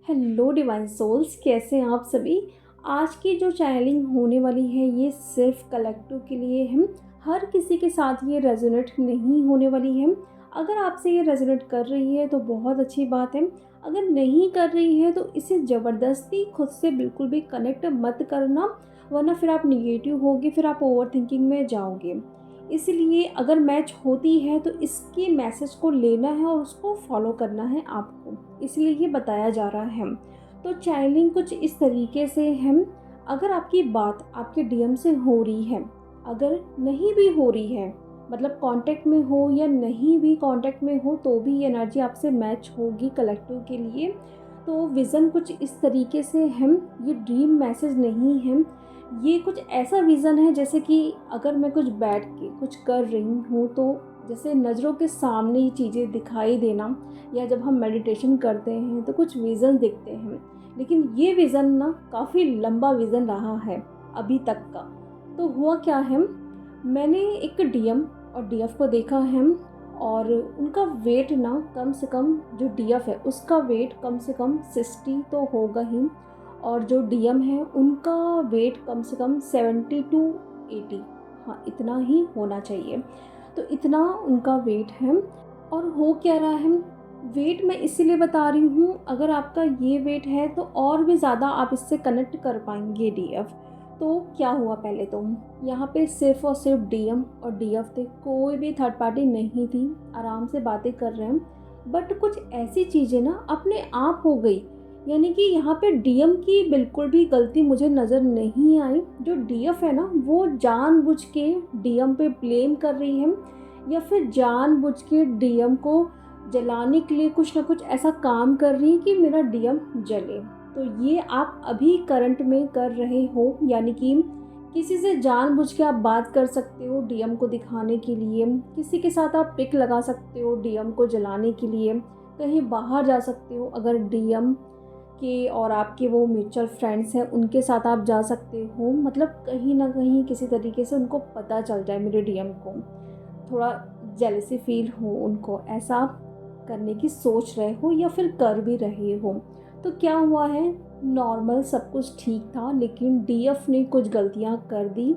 Hello divine souls, कैसे हैं आप सभी। आज की जो चैनलिंग होने वाली है ये सिर्फ कलेक्टिव के लिए है। हर किसी के साथ ये रेजोनेट नहीं होने वाली है। अगर आपसे ये रेजोनेट कर रही है तो बहुत अच्छी बात है। अगर नहीं कर रही है तो इसे ज़बरदस्ती खुद से बिल्कुल भी कनेक्ट मत करना, वरना फिर आप निगेटिव होगे, फिर आप ओवर थिंकिंग में जाओगे। इसलिए अगर मैच होती है तो इसके मैसेज को लेना है और उसको फॉलो करना है आपको, इसलिए ये बताया जा रहा है। तो चैनलिंग कुछ इस तरीके से है। अगर आपकी बात आपके डीएम से हो रही है, अगर नहीं भी हो रही है, मतलब कांटेक्ट में हो या नहीं भी कांटेक्ट में हो, तो भी ये एनर्जी आपसे मैच होगी कलेक्टिव के लिए। तो विज़न कुछ इस तरीके से है, ये ड्रीम मैसेज नहीं है। ये कुछ ऐसा विज़न है जैसे कि अगर मैं कुछ बैठ के कुछ कर रही हूँ, तो जैसे नज़रों के सामने ये चीज़ें दिखाई देना, या जब हम मेडिटेशन करते हैं तो कुछ विज़न दिखते हैं। लेकिन ये विज़न ना काफ़ी लंबा विज़न रहा है अभी तक का। तो हुआ क्या है, मैंने एक डीएम और डीएफ को देखा है, और उनका वेट ना कम से कम, जो डीएफ है उसका वेट कम से कम 60 तो होगा ही, और जो डीएम है उनका वेट कम से कम 70 टू 80, हाँ इतना ही होना चाहिए। तो इतना उनका वेट है। और हो क्या रहा है, वेट मैं इसीलिए बता रही हूँ, अगर आपका ये वेट है तो और भी ज़्यादा आप इससे कनेक्ट कर पाएंगे डीएफ। तो क्या हुआ, पहले तो यहाँ पे सिर्फ और सिर्फ डीएम और डीएफ थे, कोई भी थर्ड पार्टी नहीं थी। आराम से बातें कर रहे हैं, बट कुछ ऐसी चीज़ें ना अपने आप हो गई। यानी कि यहाँ पे डीएम की बिल्कुल भी गलती मुझे नज़र नहीं आई। जो डीएफ है ना, वो जानबूझ के डीएम पे ब्लेम कर रही है, या फिर जानबूझ के डीएम को जलाने के लिए कुछ ना कुछ ऐसा काम कर रही है कि मेरा डीएम जले। तो ये आप अभी करंट में कर रहे हो, यानी कि किसी से जानबूझ के आप बात कर सकते हो डीएम को दिखाने के लिए, किसी के साथ आप पिक लगा सकते हो डीएम को जलाने के लिए, कहीं बाहर जा सकते हो, अगर डीएम के और आपके वो म्यूचुअल फ्रेंड्स हैं उनके साथ आप जा सकते हो। मतलब कहीं ना कहीं किसी तरीके से उनको पता चल जाए, मेरे डीएम को थोड़ा जेलसी फील हो, उनको ऐसा करने की सोच रहे हो या फिर कर भी रहे हो। तो क्या हुआ है, नॉर्मल सब कुछ ठीक था, लेकिन डीएफ ने कुछ गलतियां कर दी।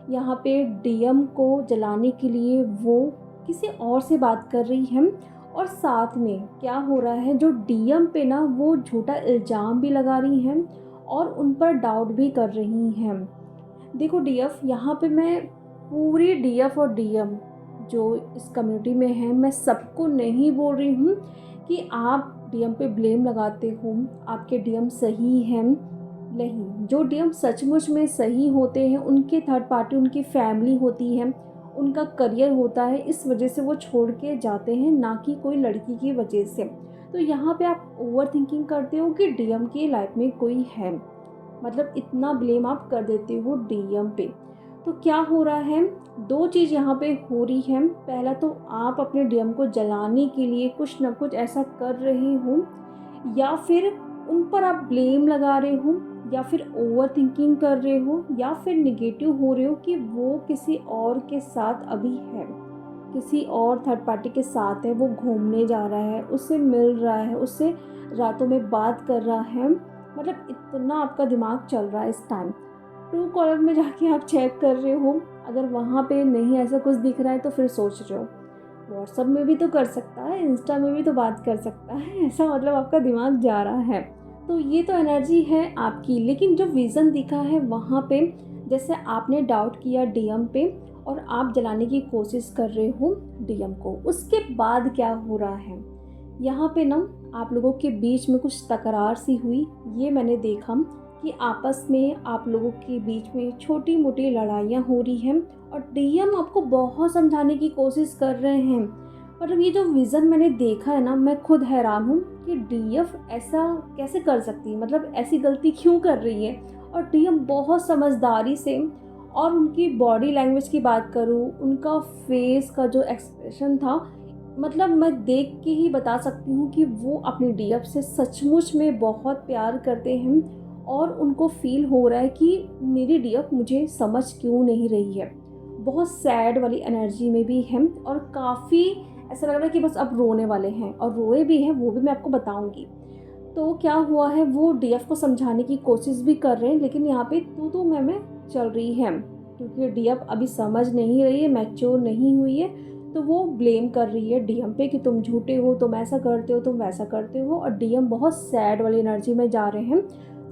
यहाँ पे डीएम को जलाने के लिए वो किसी और से बात कर रही है, और साथ में क्या हो रहा है, जो डीएम पे ना वो झूठा इल्ज़ाम भी लगा रही हैं और उन पर डाउट भी कर रही हैं। देखो डीएफ, यहाँ पे मैं पूरी डीएफ और डीएम जो इस कम्युनिटी में है, मैं सबको नहीं बोल रही हूँ कि आप डीएम पे ब्लेम लगाते हो, आपके डीएम सही हैं। नहीं, जो डीएम सचमुच में सही होते हैं, उनके थर्ड पार्टी, उनकी फैमिली होती है, उनका करियर होता है, इस वजह से वो छोड़ के जाते हैं, ना कि कोई लड़की की वजह से। तो यहाँ पे आप ओवर थिंकिंग करते हो कि डीएम की लाइफ में कोई है, मतलब इतना ब्लेम आप कर देते हो डीएम पे। तो क्या हो रहा है, दो चीज़ यहाँ पे हो रही है। पहला तो आप अपने डीएम को जलाने के लिए कुछ ना कुछ ऐसा कर रहे हो, या फिर उन पर आप ब्लेम लगा रहे हो, या फिर ओवर थिंकिंग कर रहे हो, या फिर निगेटिव हो रहे हो कि वो किसी और के साथ अभी है, किसी और थर्ड पार्टी के साथ है, वो घूमने जा रहा है, उससे मिल रहा है, उससे रातों में बात कर रहा है। मतलब इतना आपका दिमाग चल रहा है इस टाइम। ट्रू कॉलर में जाके आप चेक कर रहे हो, अगर वहाँ पे नहीं ऐसा कुछ दिख रहा है तो फिर सोच रहे हो व्हाट्सअप में भी तो कर सकता है, इंस्टा में भी तो बात कर सकता है, ऐसा मतलब आपका दिमाग जा रहा है। तो ये तो एनर्जी है आपकी, लेकिन जो विज़न दिखा है वहाँ पे, जैसे आपने डाउट किया डीएम पे और आप जलाने की कोशिश कर रहे हो डीएम को, उसके बाद क्या हो रहा है, यहाँ पे ना आप लोगों के बीच में कुछ तकरार सी हुई। ये मैंने देखा कि आपस में आप लोगों के बीच में छोटी मोटी लड़ाइयाँ हो रही हैं, और डीएम आपको बहुत समझाने की कोशिश कर रहे हैं। मतलब ये जो विज़न मैंने देखा है ना, मैं खुद हैरान हूँ कि डीएफ ऐसा कैसे कर सकती है, मतलब ऐसी गलती क्यों कर रही है। और डीएम बहुत समझदारी से, और उनकी बॉडी लैंग्वेज की बात करूँ, उनका फेस का जो एक्सप्रेशन था, मतलब मैं देख के ही बता सकती हूँ कि वो अपने डीएफ से सचमुच में बहुत प्यार करते हैं, और उनको फील हो रहा है कि मेरी डीएफ मुझे समझ क्यों नहीं रही है। बहुत सैड वाली एनर्जी में भी है, और काफ़ी ऐसा लग रहा है कि बस अब रोने वाले हैं, और रोए भी हैं, वो भी मैं आपको बताऊंगी। तो क्या हुआ है, वो डीएफ को समझाने की कोशिश भी कर रहे हैं, लेकिन यहाँ पे तू मैं चल रही है, क्योंकि डीएफ अभी समझ नहीं रही है, मैच्योर नहीं हुई है। तो वो ब्लेम कर रही है डीएम पे कि तुम झूठे हो, तुम ऐसा करते हो, तुम वैसा करते हो, और डीएम बहुत सैड वाली एनर्जी में जा रहे हैं।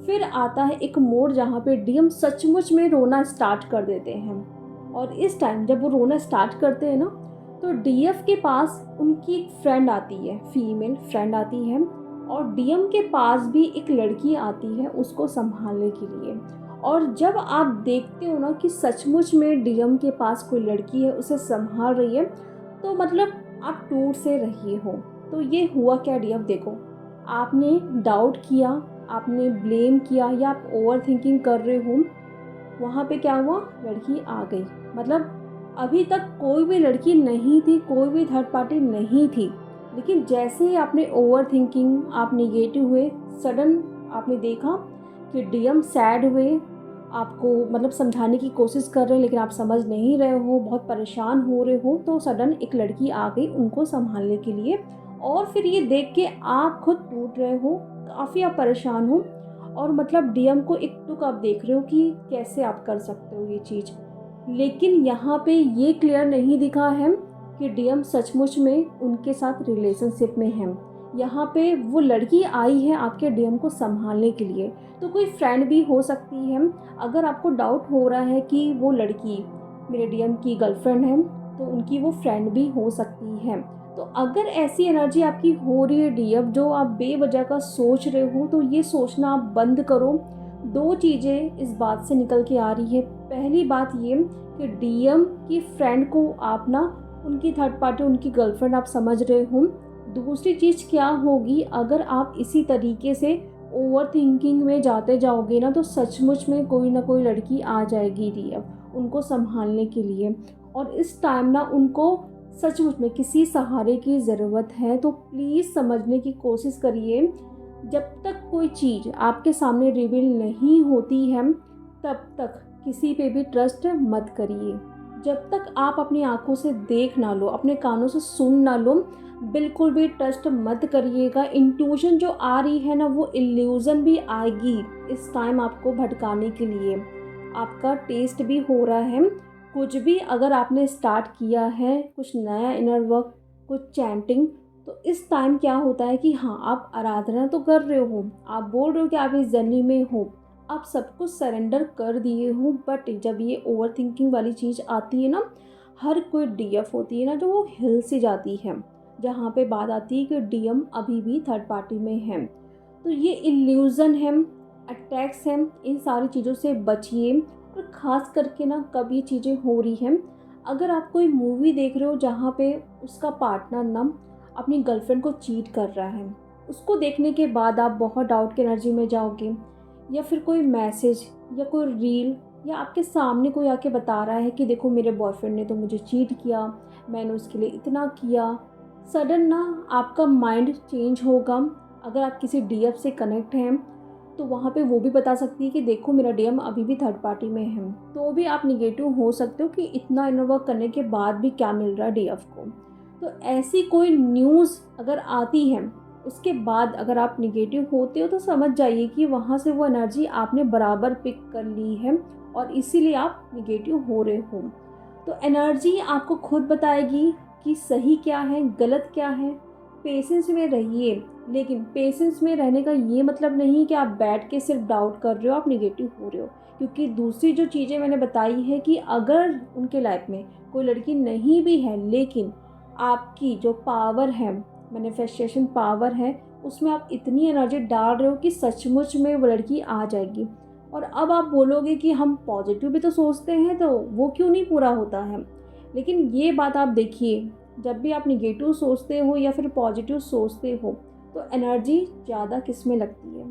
फिर आता है एक मोड़ जहाँ पे डीएम सचमुच में रोना स्टार्ट कर देते हैं। और इस टाइम जब वो रोना स्टार्ट करते हैं ना, तो डीएफ के पास उनकी एक फ्रेंड आती है, फीमेल फ्रेंड आती है, और डीएम के पास भी एक लड़की आती है उसको संभालने के लिए। और जब आप देखते हो ना कि सचमुच में डीएम के पास कोई लड़की है, उसे संभाल रही है, तो मतलब आप टूट से रही हो। तो ये हुआ क्या डीएफ, देखो, आपने डाउट किया, आपने ब्लेम किया, या आप ओवर थिंकिंग कर रहे हो, वहाँ पे क्या हुआ, लड़की आ गई। मतलब अभी तक कोई भी लड़की नहीं थी, कोई भी थर्ड पार्टी नहीं थी, लेकिन जैसे ही आपने ओवर थिंकिंग, आप नेगेटिव हुए, सडन आपने देखा कि डीएम सैड हुए, आपको मतलब समझाने की कोशिश कर रहे हैं लेकिन आप समझ नहीं रहे हो, बहुत परेशान हो रहे हो, तो सडन एक लड़की आ गई उनको संभालने के लिए। और फिर ये देख के आप खुद टूट रहे हो, काफ़ी आप परेशान हो, और मतलब डीएम को एक टुक आप देख रहे हो कि कैसे आप कर सकते हो ये चीज़। लेकिन यहाँ पे ये क्लियर नहीं दिखा है कि डीएम सचमुच में उनके साथ रिलेशनशिप में है। यहाँ पे वो लड़की आई है आपके डीएम को संभालने के लिए, तो कोई फ्रेंड भी हो सकती है। अगर आपको डाउट हो रहा है कि वो लड़की मेरे डीएम की गर्लफ्रेंड है, तो उनकी वो फ्रेंड भी हो सकती है। तो अगर ऐसी एनर्जी आपकी हो रही है डीएम, जो आप बेवजह का सोच रहे हो, तो ये सोचना आप बंद करो। दो चीज़ें इस बात से निकल के आ रही है। पहली बात ये कि डीएम की फ्रेंड को आप ना उनकी थर्ड पार्टी, उनकी गर्लफ्रेंड आप समझ रहे हो। दूसरी चीज़ क्या होगी, अगर आप इसी तरीके से ओवर थिंकिंग में जाते जाओगे ना, तो सचमुच में कोई ना कोई लड़की आ जाएगी डीएम उनको संभालने के लिए। और इस टाइम ना उनको सचमुच में किसी सहारे की ज़रूरत है। तो प्लीज़ समझने की कोशिश करिए, जब तक कोई चीज़ आपके सामने रिवील नहीं होती है, तब तक किसी पे भी ट्रस्ट मत करिए। जब तक आप अपनी आंखों से देख ना लो, अपने कानों से सुन ना लो, बिल्कुल भी ट्रस्ट मत करिएगा। इंट्यूशन जो आ रही है ना, वो इल्यूज़न भी आएगी इस टाइम आपको भटकाने के लिए। आपका टेस्ट भी हो रहा है, कुछ भी अगर आपने स्टार्ट किया है, कुछ नया इनर वर्क, कुछ चैंटिंग, तो इस टाइम क्या होता है कि हाँ, आप आराधना तो कर रहे हो, आप बोल रहे हो कि आप इस जर्नी में हो, आप सब कुछ सरेंडर कर दिए हो, बट जब ये ओवर थिंकिंग वाली चीज़ आती है ना, हर कोई डीएफ होती है ना, जो वो हिल सी जाती है, जहाँ पे बात आती है कि डीएम अभी भी थर्ड पार्टी में है। तो ये इल्यूज़न है, अटैक्स हैं, इन सारी चीज़ों से बचिए। और ख़ास करके ना, कब ये चीज़ें हो रही हैं, अगर आप कोई मूवी देख रहे हो जहाँ पे उसका पार्टनर ना अपनी गर्लफ्रेंड को चीट कर रहा है, उसको देखने के बाद आप बहुत डाउट की एनर्जी में जाओगे, या फिर कोई मैसेज या कोई रील, या आपके सामने कोई आके बता रहा है कि देखो मेरे बॉयफ्रेंड ने तो मुझे चीट किया, मैंने उसके लिए इतना किया, सडन ना आपका माइंड चेंज होगा। अगर आप किसी डीएफ से कनेक्ट हैं, तो वहाँ पे वो भी बता सकती है कि देखो मेरा डीएम अभी भी थर्ड पार्टी में है, तो भी आप निगेटिव हो सकते हो कि इतना इनर वर्क करने के बाद भी क्या मिल रहा है डीएफ को। तो ऐसी कोई न्यूज़ अगर आती है, उसके बाद अगर आप निगेटिव होते हो, तो समझ जाइए कि वहाँ से वो एनर्जी आपने बराबर पिक कर ली है, और इसीलिए आप निगेटिव हो रहे हो। तो एनर्जी आपको खुद बताएगी कि सही क्या है, गलत क्या है। पेशेंस में रहिए, लेकिन पेशेंस में रहने का ये मतलब नहीं कि आप बैठ के सिर्फ डाउट कर रहे हो, आप निगेटिव हो रहे हो। क्योंकि दूसरी जो चीज़ें मैंने बताई है कि अगर उनके लाइफ में कोई लड़की नहीं भी है, लेकिन आपकी जो पावर है, मैनिफेस्टेशन पावर है, उसमें आप इतनी एनर्जी डाल रहे हो कि सचमुच में वो लड़की आ जाएगी। और अब आप बोलोगे कि हम पॉजिटिव भी तो सोचते हैं, तो वो क्यों नहीं पूरा होता है। लेकिन ये बात आप देखिए, जब भी आप निगेटिव सोचते हो या फिर पॉजिटिव सोचते हो, तो एनर्जी ज़्यादा किस में लगती है।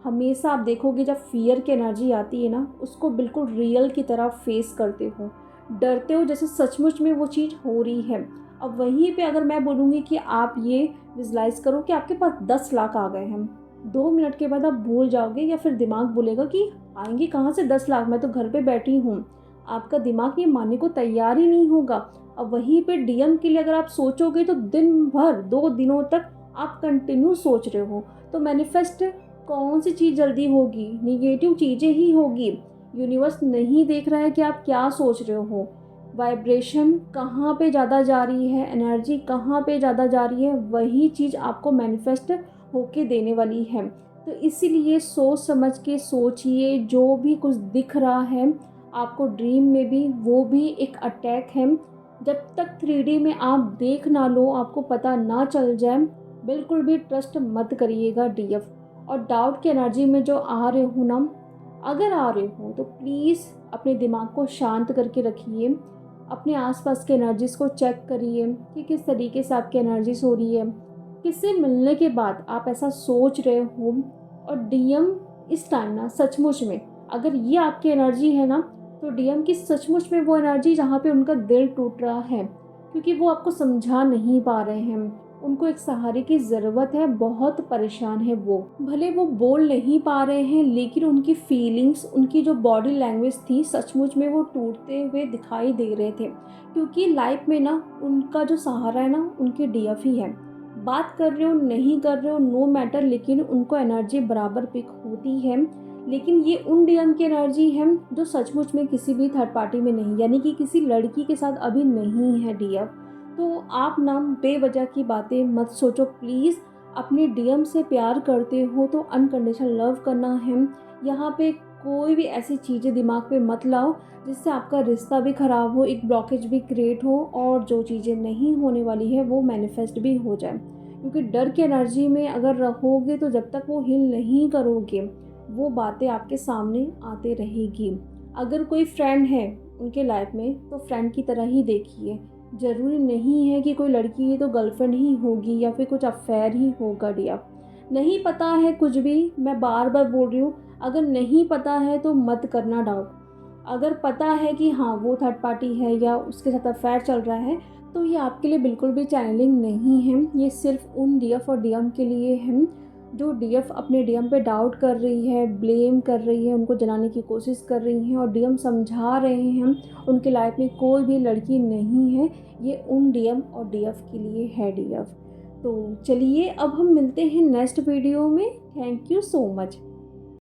हमेशा आप देखोगे जब फियर की एनर्जी आती है ना, उसको बिल्कुल रियल की तरह फेस करते हो, डरते हो जैसे सचमुच में वो चीज़ हो रही है। अब वहीं पे अगर मैं बोलूँगी कि आप ये विजुलाइज करो कि आपके पास 10 लाख आ गए हैं, 2 मिनट के बाद आप भूल जाओगे, या फिर दिमाग बोलेगा कि आएंगे कहाँ से 10 लाख, मैं तो घर पे बैठी हूँ। आपका दिमाग ये मानने को तैयार ही नहीं होगा। अब वहीं पे डीएम के लिए अगर आप सोचोगे, तो दिन भर 2 दिनों तक आप कंटिन्यू सोच रहे हो, तो मैनिफेस्ट कौन सी चीज़ जल्दी होगी? निगेटिव चीज़ें ही होगी। यूनिवर्स नहीं देख रहा है कि आप क्या सोच रहे हो, वाइब्रेशन कहाँ पे ज़्यादा जा रही है, एनर्जी कहाँ पे ज़्यादा जा रही है, वही चीज़ आपको मैनिफेस्ट होके देने वाली है। तो इसीलिए सोच समझ के सोचिए, जो भी कुछ दिख रहा है आपको ड्रीम में भी, वो भी एक अटैक है। जब तक 3D में आप देख ना लो, आपको पता ना चल जाए, बिल्कुल भी ट्रस्ट मत करिएगा डीएफ। और डाउट की एनर्जी में जो आ रहे हो ना, अगर आ रहे हो तो प्लीज़ अपने दिमाग को शांत करके रखिए। अपने आसपास के एनर्जीज़ को चेक करिए कि किस तरीके से आपकी एनर्जीज़ हो रही है, किससे मिलने के बाद आप ऐसा सोच रहे हो। और डीएम इस टाइम ना सचमुच में, अगर ये आपकी एनर्जी है ना, तो डीएम की सचमुच में वो एनर्जी जहाँ पे उनका दिल टूट रहा है, क्योंकि वो आपको समझा नहीं पा रहे हैं। उनको एक सहारे की ज़रूरत है, बहुत परेशान है वो। भले वो बोल नहीं पा रहे हैं, लेकिन उनकी फीलिंग्स, उनकी जो बॉडी लैंग्वेज थी, सचमुच में वो टूटते हुए दिखाई दे रहे थे। क्योंकि लाइफ में ना उनका जो सहारा है ना, उनके डीएफ ही है। बात कर रहे हो नहीं कर रहे हो नो मैटर, लेकिन उनको एनर्जी बराबर पिक होती है। लेकिन ये उन डीएम की एनर्जी है जो सचमुच में किसी भी थर्ड पार्टी में नहीं, यानी कि किसी लड़की के साथ अभी नहीं है डीएफ। तो आप ना बेवजह की बातें मत सोचो प्लीज़। अपने डीएम से प्यार करते हो तो अनकंडीशनल लव करना है। यहाँ पे कोई भी ऐसी चीज़ें दिमाग पे मत लाओ जिससे आपका रिश्ता भी ख़राब हो, एक ब्लॉकेज भी क्रिएट हो, और जो चीज़ें नहीं होने वाली है वो मैनिफेस्ट भी हो जाए। क्योंकि डर की एनर्जी में अगर रहोगे तो जब तक वो हील नहीं करोगे, वो बातें आपके सामने आते रहेगी। अगर कोई फ्रेंड है उनके लाइफ में, तो फ्रेंड की तरह ही देखिए। ज़रूरी नहीं है कि कोई लड़की है तो गर्लफ्रेंड ही होगी या फिर कुछ अफेयर ही होगा डियर। नहीं पता है कुछ भी, मैं बार बार बोल रही हूँ, अगर नहीं पता है तो मत करना डाउट। अगर पता है कि हाँ वो थर्ड पार्टी है या उसके साथ अफेयर चल रहा है, तो ये आपके लिए बिल्कुल भी चैनलिंग नहीं है। ये सिर्फ उन डीएफ और डीएम के लिए है जो डीएफ अपने डीएम पे डाउट कर रही है, ब्लेम कर रही है, उनको जलाने की कोशिश कर रही हैं, और डीएम समझा रहे हैं उनके लाइफ में कोई भी लड़की नहीं है। ये उन डीएम और डीएफ के लिए है डीएफ। तो चलिए अब हम मिलते हैं नेक्स्ट वीडियो में। Thank you so much.